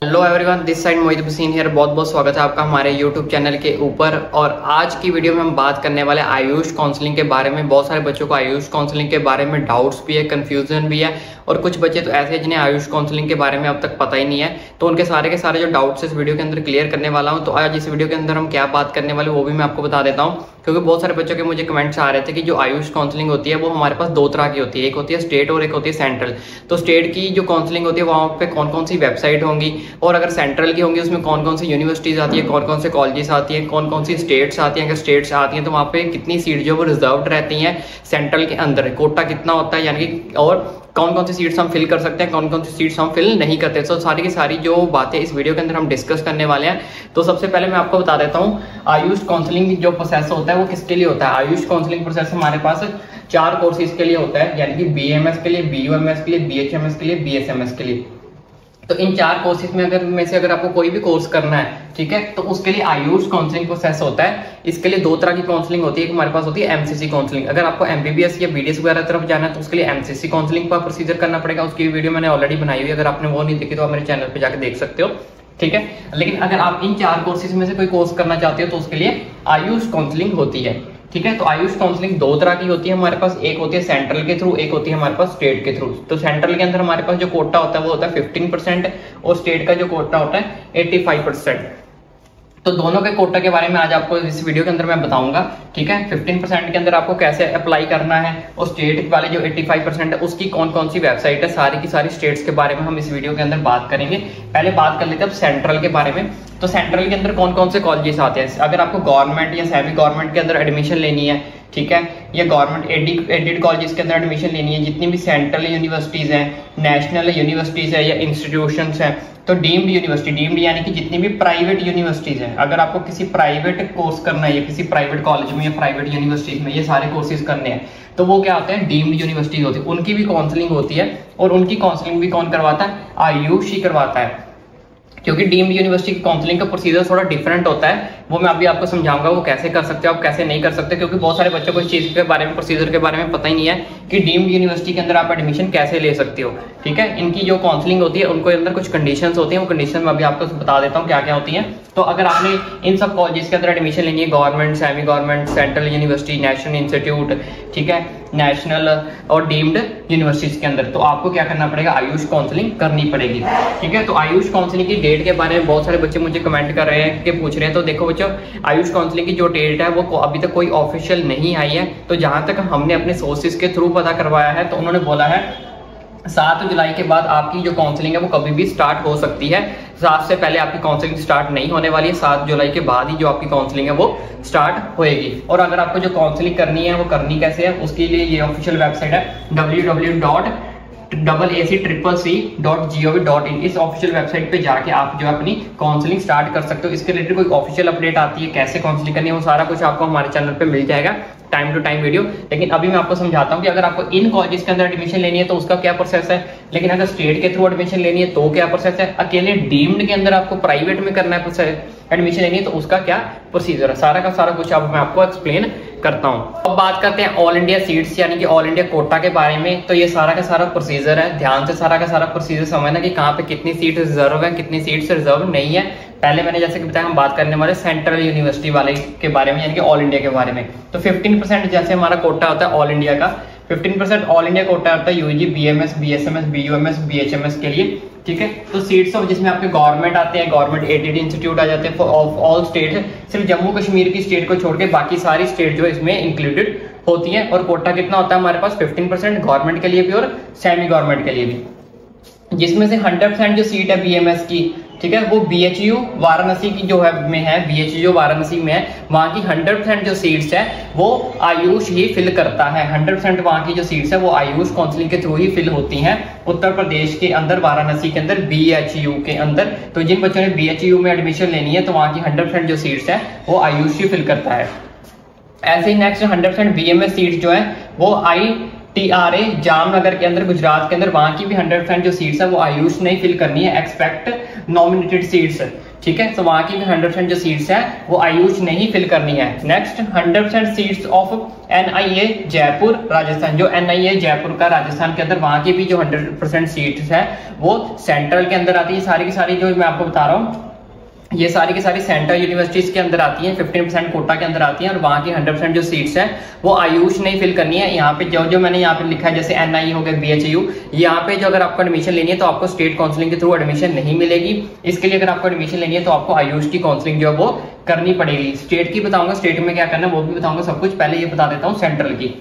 Hello everyone, this side Mohit Hussain here. बहुत बहुत स्वागत है आपका हमारे यूट्यूब चैनल के ऊपर। और आज की वीडियो में हम बात करने वाले आयुष काउंसलिंग के बारे में। बहुत सारे बच्चों को आयुष काउंसलिंग के बारे में डाउट्स भी है, कंफ्यूजन भी है, और कुछ बच्चे तो ऐसे हैं जिन्हें आयुष काउंसलिंग के बारे में अब तक पता ही नहीं है। तो उनके सारे के सारे जो डाउट्स इस वीडियो के अंदर क्लियर करने वाला हूँ। तो आज इस वीडियो के अंदर हम क्या बात करने वाले वो भी मैं आपको बता देता हूँ, क्योंकि बहुत सारे बच्चों के मुझे कमेंट्स आ रहे थे कि जो आयुष काउंसलिंग होती है वो हमारे पास दो तरह की होती है, एक होती है स्टेट और एक होती है सेंट्रल। तो स्टेट की जो काउंसलिंग होती है वहाँ पे कौन कौन सी वेबसाइट होंगी, और अगर सेंट्रल की होंगी उसमें कौन कौन सी यूनिवर्सिटीज आती है, कौन कौन से कॉलेजेस आती हैं, कौन कौन सी स्टेट्स आती हैं। अगर स्टेट्स आती हैं तो वहाँ पे कितनी सीट जो वो रिजर्व्ड रहती हैं सेंट्रल के अंदर, कोटा कितना होता है यानी कि, और कौन कौन सी सीट्स हम फिल कर सकते हैं, कौन कौन सी सीट्स हम फिल नहीं करते। तो सारी की सारी जो बातें इस वीडियो के अंदर हम डिस्कस करने वाले हैं। तो सबसे पहले मैं आपको बता देता हूँ आयुष काउंसलिंग जो प्रोसेस होता है वो किसके लिए होता है। आयुष काउंसलिंग प्रोसेस हमारे पास 4 कोर्सेज के लिए होता है, यानी कि BAMS के लिए, BUMS के लिए, BHMS के लिए, BSMS के लिए। तो इन 4 कोर्सेज में से अगर आपको कोई भी कोर्स करना है, ठीक है, तो उसके लिए आयुष काउंसलिंग प्रोसेस होता है। इसके लिए 2 तरह की काउंसलिंग होती है। एक हमारे पास होती है MCC काउंसलिंग। अगर आपको MBBS या BDS वगैरह तरफ जाना है तो उसके लिए MCC काउंसलिंग का प्रोसीजर करना पड़ेगा। उसकी वीडियो मैंने ऑलरेडी बनाई हुई है, अगर आपने वो नहीं देखी तो आप मेरे चैनल पे जाकर देख सकते हो, ठीक है। लेकिन अगर आप इन 4 कोर्सेज में से कोई कोर्स करना चाहते हो तो उसके लिए आयुष काउंसलिंग होती है, ठीक है। तो आयुष काउंसलिंग 2 तरह की होती है हमारे पास। एक होती है सेंट्रल के थ्रू, एक होती है हमारे पास स्टेट के थ्रू। तो सेंट्रल के अंदर हमारे पास जो कोटा होता है वो होता है 15% और स्टेट का जो कोटा होता है 85%। तो दोनों के कोटा के बारे में आज आपको इस वीडियो के अंदर मैं बताऊंगा, ठीक है। 15% के अंदर आपको कैसे अप्लाई करना है, और स्टेट वाले जो 85% है उसकी कौन कौन सी वेबसाइट है, सारी की सारी स्टेट्स के बारे में हम इस वीडियो के अंदर बात करेंगे। पहले बात कर लेते हैं अब सेंट्रल के बारे में। तो सेंट्रल के अंदर कौन कौन से कॉलेजेस आते हैं। अगर आपको गवर्नमेंट या सेमी गवर्नमेंट के अंदर एडमिशन लेनी है, ठीक है, या गवर्नमेंट एडेड कॉलेजेस के अंदर एडमिशन लेनी है, जितनी भी सेंट्रल यूनिवर्सिटीज हैं, नेशनल यूनिवर्सिटीज है या इंस्टीट्यूशंस हैं, तो डीम्ड यूनिवर्सिटी, डीम्ड यानी कि जितनी भी प्राइवेट यूनिवर्सिटीज हैं, अगर आपको किसी प्राइवेट कोर्स करना है या किसी प्राइवेट कॉलेज में या प्राइवेट यूनिवर्सिटीज में ये सारे कोर्सेज करने हैं, तो वो क्या होते हैं, डीम्ड यूनिवर्सिटीज होती है। उनकी भी काउंसलिंग होती है, और उनकी काउंसलिंग भी कौन करवाता है, आयुष ही करवाता है। क्योंकि डीम्ड यूनिवर्सिटी की काउंसलिंग का प्रोसीजर थोड़ा डिफरेंट होता है, वो मैं अभी आपको समझाऊंगा वो कैसे कर सकते हो, आप कैसे नहीं कर सकते। क्योंकि बहुत सारे बच्चों को इस चीज के बारे में, प्रोसीजर के बारे में पता ही नहीं है कि डीम्ड यूनिवर्सिटी के अंदर आप एडमिशन कैसे ले सकते हो, ठीक है। इनकी जो काउंसलिंग होती है उनको अंदर कुछ कंडीशंस होती हैं, वो कंडीशन मैं अभी आपको बता देता हूँ क्या क्या होती हैं। तो अगर आपने इन सब कॉलेजेस के अंदर एडमिशन लेनी है, government, semi government, central university, national institute, ठीक है, नेशनल और डीम्ड यूनिवर्सिटीज के अंदर, तो आपको क्या करना पड़ेगा, आयुष काउंसलिंग करनी पड़ेगी, ठीक है। तो आयुष काउंसलिंग की डेट के बारे में बहुत सारे बच्चे मुझे कमेंट कर रहे हैं कि पूछ रहे हैं। तो देखो बच्चों, आयुष काउंसलिंग की जो डेट है वो अभी तक कोई ऑफिशियल नहीं आई है। तो जहां तक हमने अपने सोर्सेज के थ्रू पता करवाया है तो उन्होंने बोला है 7 जुलाई के बाद आपकी जो काउंसलिंग है वो कभी भी स्टार्ट हो सकती है। 7 से पहले आपकी काउंसलिंग स्टार्ट नहीं होने वाली है, 7 जुलाई के बाद ही जो आपकी काउंसलिंग है वो स्टार्ट होएगी। और अगर आपको जो काउंसलिंग करनी है वो करनी कैसे है, उसके लिए ये ऑफिशियल वेबसाइट है www.accc.gov.in। इस ऑफिशियल वेबसाइट पे जाके आप जो अपनी काउंसलिंग स्टार्ट कर सकते हो। इसके रिलेटेड कोई ऑफिशियल अपडेट आती है, कैसे काउंसलिंग करनी है, वो सारा कुछ आपको हमारे चैनल पे मिल जाएगा टाइम टू टाइम वीडियो। लेकिन अभी मैं आपको समझाता हूँ कि अगर आपको इन कॉलेजेस के अंदर एडमिशन लेनी है तो उसका क्या प्रोसेस है, लेकिन अगर स्टेट के थ्रू एडमिशन लेनी है तो क्या प्रोसेस है, अकेले डीम्ड के अंदर आपको प्राइवेट में करना है एडमिशन लेनी है तो उसका क्या प्रोसीजर है, सारा का सारा कुछ अब मैं आपको एक्सप्लेन करता हूँ। अब बात करते हैं ऑल इंडिया सीट्स यानी कि ऑल इंडिया कोटा के बारे में। तो ये सारा का सारा प्रोसीजर है, ध्यान से सारा का सारा प्रोसीजर समझना कि कहाँ पे कितनी सीट रिजर्व है, कितनी सीट रिजर्व नहीं है। पहले मैंने जैसे कि बताया हम बात करने वाले सेंट्रल यूनिवर्सिटी वाले के बारे में, यानी कि ऑल इंडिया के बारे में। तो 15% जैसे हमारा कोटा होता है ऑल इंडिया का, 15% ऑल इंडिया कोटा होता है UG, BMS, BSMS, BUMS, BHMS के लिए, ठीक है। तो सीट्स ऑफ जिसमें आपके गवर्नमेंट आते हैं, गवर्नमेंट एडेड इंस्टीट्यूट आ जाते हैं ऑफ ऑल स्टेट, सिर्फ जम्मू कश्मीर की स्टेट को छोड़ के बाकी सारी स्टेट जो इसमें इंक्लूडेड होती है। और कोटा कितना होता है हमारे पास, 15% गवर्नमेंट के लिए भी और सेमी गवर्नमेंट के लिए भी, जिसमें से 100% जो सीट है BMS की, ठीक है, वो BHU वाराणसी की जो है में है, BHU जो वाराणसी में है वहां की 100% जो सीट्स है वो आयुष ही फिल करता है। 100% वहां की जो सीट्स है वो आयुष काउंसलिंग के थ्रू ही फिल होती हैं उत्तर प्रदेश के अंदर, वाराणसी के अंदर, BHU के अंदर। तो जिन बच्चों ने BHU में एडमिशन लेनी है तो वहां की 100% जो सीट्स है वो आयुष ही फिल करता है। ऐसे ही नेक्स्ट 100% BMS सीट जो है वो ITRA जामनगर के अंदर, गुजरात के अंदर, वहां की भी 100% जो सीट्स है वो आयुष ने फिल करनी है, एक्सपेक्ट नॉमिनेटेड सीट्स, ठीक है। तो वहां की 100% जो सीट्स है वो आयुष ने ही फिल करनी है। Next 100% seats of NIA Jaipur Rajasthan, जो NIA जयपुर का राजस्थान के अंदर वहां की भी जो 100% सीट्स है वो सेंट्रल के अंदर आती है। सारी की सारी जो मैं आपको बता रहा हूँ ये सारी की सारी सेंट्रल यूनिवर्सिटीज के अंदर आती हैं, 15% कोटा के अंदर आती हैं और वहां की 100% जो सीट्स है वो आयुष ने फिल करनी है। यहाँ पे जो मैंने यहाँ पे लिखा है जैसे NIE हो गया, BHU, यहाँ पे जो अगर आपको एडमिशन लेनी है तो आपको स्टेट काउंसलिंग के थ्रू एडमिशन नहीं मिलेगी। इसके लिए अगर आपको एडमिशन लेनी है तो आपको आयुष की काउंसलिंग जो है वो करनी पड़ेगी। स्टेट की बताऊंगा, स्टेट में क्या करना है वो भी बताऊंगा सब कुछ, पहले ये बता देता हूँ सेंट्रल की।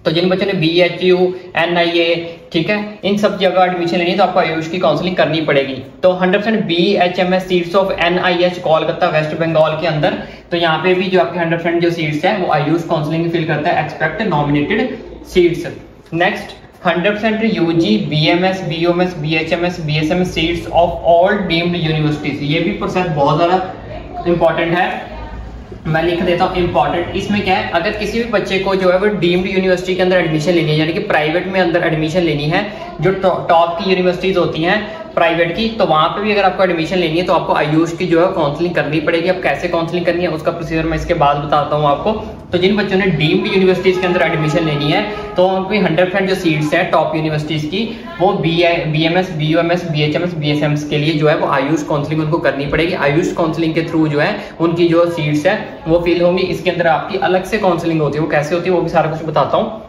तो जिन बच्चों ने BHU, NIA, ठीक है, इन सब जगह एडमिशन लेनी है तो आपको आयुष की काउंसलिंग करनी पड़ेगी। तो 100% BHMS seats of NIH Kolkata west Bengal के अंदर, तो यहाँ पे भी जो आपकी 100% जो सीट्स है वो आयुष काउंसलिंग फिल करता है, expect nominated seats. Next 100% UG, BMS, BOMS, BHMS, BSMS seats of all deemed universities. ये भी प्रोसेस बहुत ज्यादा इंपॉर्टेंट है, मैं लिख देता हूँ इंपॉर्टेंट। इसमें क्या है, अगर किसी भी बच्चे को जो है वो डीम्ड यूनिवर्सिटी के अंदर एडमिशन लेनी है, यानी कि प्राइवेट में अंदर एडमिशन लेनी है, जो टॉप की यूनिवर्सिटीज होती हैं प्राइवेट की, तो वहां पे भी अगर आपको एडमिशन लेनी है तो आपको आयुष की जो है काउंसलिंग करनी पड़ेगी। अब कैसे काउंसलिंग करनी है उसका प्रोसीजर मैं इसके बाद बताता हूँ आपको। तो जिन बच्चों ने डीम्ड यूनिवर्सिटीज के अंदर एडमिशन लेनी है तो उनकी 100% जो सीट्स है टॉप यूनिवर्सिटीज की वो BMS, BOMS, BHMS, BSMS के लिए जो है वो आयुष काउंसलिंग उनको करनी पड़ेगी। आयुष काउंसलिंग के थ्रू जो है उनकी जो सीट्स है वो फिल होंगी। इसके अंदर आपकी अलग से काउंसलिंग होती है, वो कैसे होती है वो भी सारा कुछ बताता हूँ।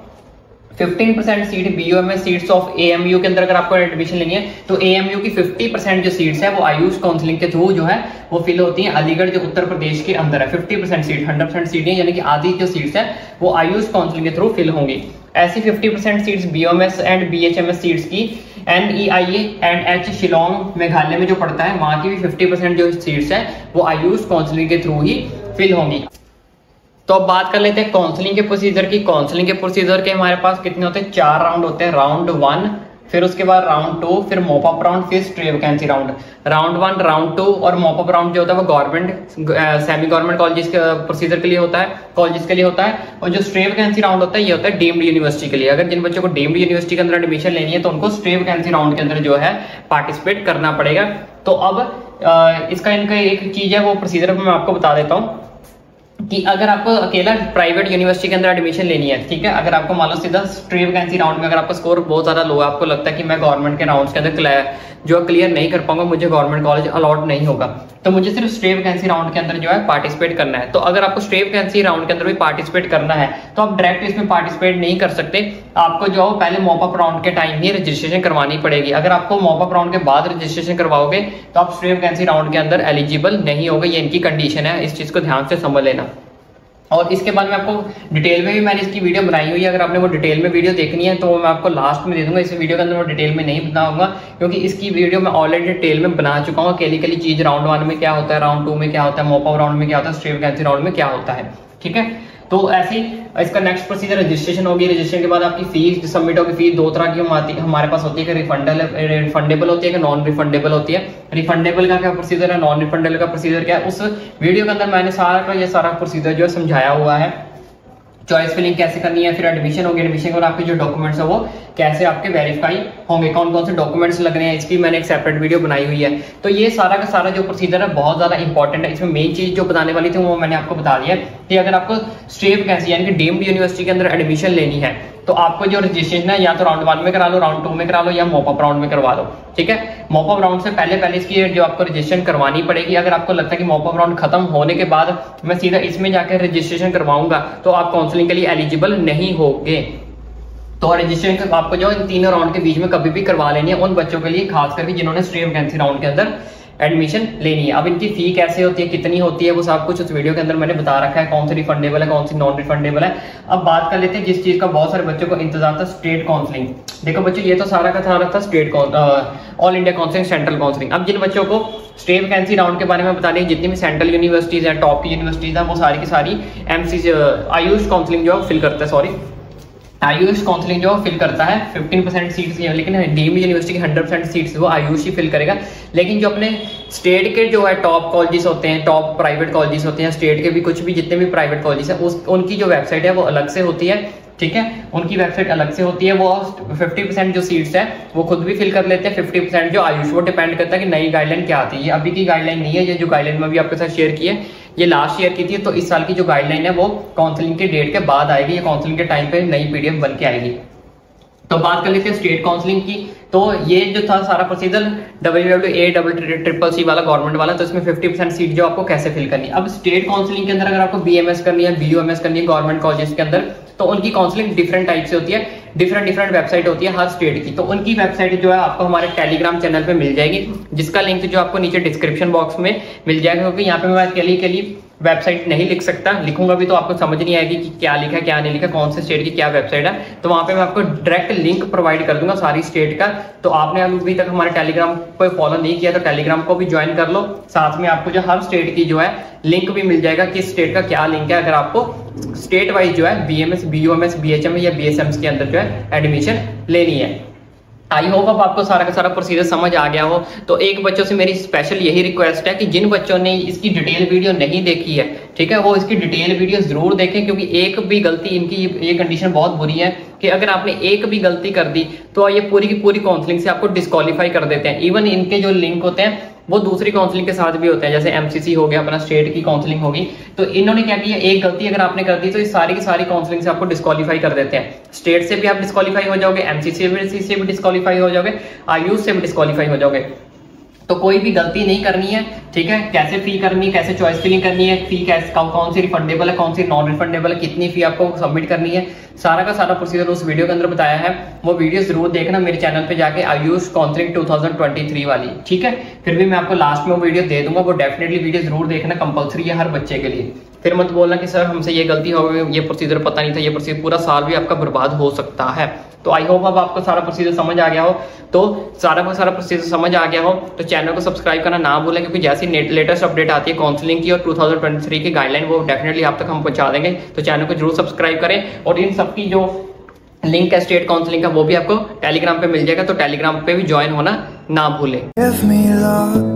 15% seat BOMS seats of AMU के अंदर अगर आपको एडमिशन लेनी है तो AMU की 50% जो सीट्स है वो आयुष काउंसलिंग के थ्रू जो है वो फिल होती हैं। अलीगढ़ जो उत्तर प्रदेश के अंदर है 50% सीट, 100% सीटें यानी कि आधी जो सीट्स है वो आयुष काउंसलिंग के थ्रू फिल होंगी। ऐसी 50% seats BOMS and BHMS seats की NEIA and H Shillong Meghalaya में जो पड़ता है वहां की भी 50% जो सीट्स है वो आयुष काउंसलिंग के थ्रू ही फिल होंगी। तो अब बात कर लेते हैं काउंसलिंग के प्रोसीजर की। काउंसलिंग के प्रोसीजर के हमारे पास कितने होते हैं, 4 राउंड होते हैं। राउंड 1, फिर उसके बाद राउंड 2, फिर मॉप अप राउंड, फिर stray vacancy round. Round 1, round 2 और मॉप अप राउंड जो होता है वो गवर्नमेंट सेमी गवर्नमेंट कॉलेजेस के प्रोसीजर के लिए होता है, कॉलेजेस के लिए होता है। और जो स्ट्रे वैकेंसी राउंड होता है ये होता है डीम्ड यूनिवर्सिटी के लिए। अगर जिन बच्चों को डीम्ड यूनिवर्सिटी के अंदर एडमिशन लेनी है तो उनको स्ट्रे वैकेंसी राउंड के अंदर जो है पार्टिसिपेट करना पड़ेगा। तो अब इसका इनका एक चीज है वो प्रोसीजर मैं आपको बता देता हूँ कि अगर आपको अकेला प्राइवेट यूनिवर्सिटी के अंदर एडमिशन लेनी है, ठीक है, अगर आपको मान लो सीधा स्ट्रे वैकेंसी राउंड में अगर आपका स्कोर बहुत ज्यादा लो है, आपको लगता है कि मैं गवर्नमेंट के राउंड्स के अंदर जो क्लियर नहीं कर पाऊंगा, मुझे गवर्नमेंट कॉलेज अलॉट नहीं होगा, तो मुझे सिर्फ स्ट्रे वैकेंसी राउंड के अंदर जो है पार्टिसिपेट करना है। तो अगर आपको स्ट्रे वैकेंसी राउंड के अंदर भी पार्टिसिपेट करना है तो आप डायरेक्ट इसमें पार्टिसिपेट नहीं कर सकते, आपको जो है पहले मॉप अप राउंड के टाइम ही रजिस्ट्रेशन करवानी पड़ेगी। अगर आपको मॉप अप राउंड के बाद रजिस्ट्रेशन करवाओगे तो आप स्ट्रे वैकेंसी राउंड के अंदर एलिजिबल नहीं होगे, ये इनकी कंडीशन है, इस चीज को ध्यान से समझ लेना। और इसके बाद में आपको डिटेल में भी मैंने इसकी वीडियो बनाई हुई है, अगर आपने वो डिटेल में वीडियो देखनी है तो मैं आपको लास्ट में दे दूंगा। इस वीडियो के अंदर मैं डिटेल में नहीं बताऊंगा क्योंकि इसकी वीडियो मैं ऑलरेडी डिटेल में बना चुका हूँ। अकेली चीज राउंड 1 में क्या होता है, राउंड 2 में क्या होता है, मॉप अप राउंड में क्या होता है, स्ट्रे वैकेंसी राउंड में क्या होता है, ठीक है। तो ऐसे इसका नेक्स्ट प्रोसीजर रजिस्ट्रेशन होगी। रजिस्ट्रेशन के बाद आपकी फीस सबमिट होगी। फीस 2 तरह की हमारे पास होती है कि रिफंडेबल होती है कि नॉन रिफंडेबल होती है। रिफंडेबल का क्या प्रोसीजर है, नॉन रिफंडेबल का प्रोसीजर क्या है, उस वीडियो के अंदर मैंने सारा प्रोसीजर जो है समझाया हुआ है। चॉइस फिलिंग कैसे करनी है, फिर एडमिशन होगी, एडमिशन के बाद आपके जो डॉक्यूमेंट्स है वो कैसे आपके वेरीफाई होंगे, कौन कौन से डॉक्यूमेंट्स लगने हैं, इसकी मैंने एक सेपरेट वीडियो बनाई हुई है। तो ये सारा का सारा जो प्रोसीजर है बहुत ज्यादा इंपॉर्टेंट है। इसमें मेन चीज जो बताने वाली थी वो मैंने आपको बता दिया कि अगर आपको स्ट्रे वैकेंसी यानी कि डीम्ड यूनिवर्सिटी के अंदर एडमिशन लेनी है तो आपको जो रजिस्ट्रेशन है या तो राउंड 1 में करा लो, राउंड 2 में करा लो या मॉप अप राउंड में करवा लो, ठीक है। मॉप अप राउंड से पहले इसकी जो आपको रजिस्ट्रेशन करवानी पड़ेगी। अगर आपको लगता है कि मॉप अप राउंड खत्म होने के बाद मैं सीधा इसमें जाकर रजिस्ट्रेशन करवाऊंगा तो आप काउंसलिंग के लिए एलिजिबल नहीं होगे। तो रजिस्ट्रेशन आपको जो इन तीनों राउंड के बीच में कभी भी करवा लेनी है उन बच्चों के लिए, खास करके जिन्होंने स्ट्रे वैकेंसी राउंड के अंदर एडमिशन लेनी है। अब इनकी फी कैसे होती है, कितनी होती है, वो सब कुछ उस वीडियो के अंदर मैंने बता रखा है, कौन सी रिफंडेबल है, कौन सी नॉन रिफंडेबल है। अब बात कर लेते हैं जिस चीज का बहुत सारे बच्चों को इंतजार था, स्टेट काउंसलिंग। देखो बच्चों ये तो सारा का सारा था state all India counselling, central counselling. अब जिन बच्चों को स्ट्रे वैकेंसी राउंड के बारे में बता दें, जितनी भी सेंट्रल यूनिवर्सिटीज है, टॉप यूनिवर्सिटीज है, वो सारी की सारी आयुष काउंसलिंग जो फिल करता है, आयुष काउंसलिंग जो फिल करता है 15% सीट्स, लेकिन डीम्ड यूनिवर्सिटी की 100% सीट्स वो आयुष ही फिल करेगा। लेकिन जो अपने स्टेट के जो है टॉप कॉलेजेस होते हैं, टॉप प्राइवेट कॉलेजेस होते हैं, स्टेट के भी कुछ भी जितने भी प्राइवेट कॉलेजेस हैं उनकी जो वेबसाइट है वो अलग से होती है। ठीक है, उनकी वेबसाइट अलग से होती है। वो 50% जो सीट्स है वो खुद भी फिल कर लेते हैं, 50% जो आयुष, वो डिपेंड करता है कि नई गाइडलाइन क्या आती है। ये अभी की गाइडलाइन नहीं है, ये जो गाइडलाइन में अभी आपके साथ शेयर की है ये लास्ट ईयर की थी। तो इस साल की जो गाइडलाइन है वो काउंसलिंग के डेट के बाद आएगी, ये काउंसलिंग के टाइम पे नई पीडीएफ बन के आएगी। तो बात कर लेते हैं स्टेट काउंसलिंग की। तो ये जो था सारा प्रोसीजर WWA वाला गवर्नमेंट वाला, तो इसमें 50% सीट जो आपको कैसे फिल करनी है। अब स्टेट काउंसलिंग के अंदर अगर आपको BMS करनी है, BUMS करनी है गवर्नमेंट कॉलेजेस के अंदर, तो उनकी काउंसलिंग डिफरेंट टाइप से होती है, डिफरेंट वेबसाइट होती है हर स्टेट की। तो उनकी वेबसाइट जो है आपको हमारे टेलीग्राम चैनल पे मिल जाएगी, जिसका लिंक जो आपको नीचे डिस्क्रिप्शन बॉक्स में मिल जाएगा। क्योंकि यहाँ पे मैं अकेली वेबसाइट नहीं लिख सकता, लिखूंगा भी तो आपको समझ नहीं आएगी कि क्या लिखा है क्या नहीं लिखा, कौन से स्टेट की क्या वेबसाइट है। तो वहां पे मैं आपको डायरेक्ट लिंक प्रोवाइड कर दूंगा सारी स्टेट का। तो आपने अभी तक हमारे टेलीग्राम को फॉलो नहीं किया तो टेलीग्राम को भी ज्वाइन कर लो। साथ में आपको जो हर स्टेट की जो है लिंक भी मिल जाएगा, किस स्टेट का क्या लिंक है, अगर आपको स्टेट वाइज जो है BMS, BUMS, BHM या BSMs के अंदर जो है एडमिशन लेनी है। आई होप अब आपको सारा का सारा प्रोसीजर समझ आ गया हो। तो एक बच्चों से मेरी स्पेशल यही रिक्वेस्ट है कि जिन बच्चों ने इसकी डिटेल वीडियो नहीं देखी है, ठीक है, वो इसकी डिटेल वीडियो जरूर देखें। क्योंकि एक भी गलती, इनकी ये कंडीशन बहुत बुरी है कि अगर आपने एक भी गलती कर दी तो ये पूरी की पूरी काउंसलिंग से आपको डिस्क्वालीफाई कर देते हैं। इवन इनके जो लिंक होते हैं वो दूसरी काउंसलिंग के साथ भी होते हैं, जैसे MCC हो गया, अपना स्टेट की काउंसलिंग होगी। तो इन्होंने क्या किया, एक गलती अगर आपने कर दी तो इस सारी की सारी काउंसलिंग से आपको डिस्क्वालीफाई कर देते हैं। स्टेट से भी आप डिस्क्वालीफाई हो जाओगे, MCC से भी डिस्क्वालीफाई हो जाओगे, आयुष से भी डिस्क्वालीफाई हो जाओगे। तो कोई भी गलती नहीं करनी है, ठीक है। कैसे फी करनी है, कैसे चॉइस फिलिंग करनी है, फी कैसे, कौन सी रिफंडेबल है, कौन सी नॉन रिफंडेबल है, कितनी फी आपको सबमिट करनी है, सारा का सारा प्रोसीजर उस वीडियो के अंदर बताया है। वो वीडियो जरूर देखना मेरे चैनल पे जाके, आयुष काउंसलिंग 2023 वाली, ठीक है। फिर भी मैं आपको लास्ट में वो वीडियो दे दूंगा, वो डेफिनेटली वीडियो जरूर देखना, कंपलसरी है हर बच्चे के लिए। फिर मत बोलना कि सर हमसे ये गलती हो गई, ये प्रोसीजर पता नहीं था, ये प्रोसीजर पूरा साल भी आपका बर्बाद हो सकता है। तो आई होप अब आपको सारा प्रोसीजर समझ आ गया हो। तो सारा का सारा प्रोसीजर समझ आ गया हो तो चैनल को सब्सक्राइब करना ना भूलें, क्योंकि जैसी लेटेस्ट अपडेट आती है काउंसलिंग की और 2023 की गाइडलाइन, वो डेफिनेटली आप तक हम पहुंचा देंगे। तो चैनल को जरूर सब्सक्राइब करें। और इन सबकी जो लिंक है स्टेट काउंसलिंग का, वो भी आपको टेलीग्राम पे मिल जाएगा, तो टेलीग्राम पे भी ज्वाइन होना ना भूलें।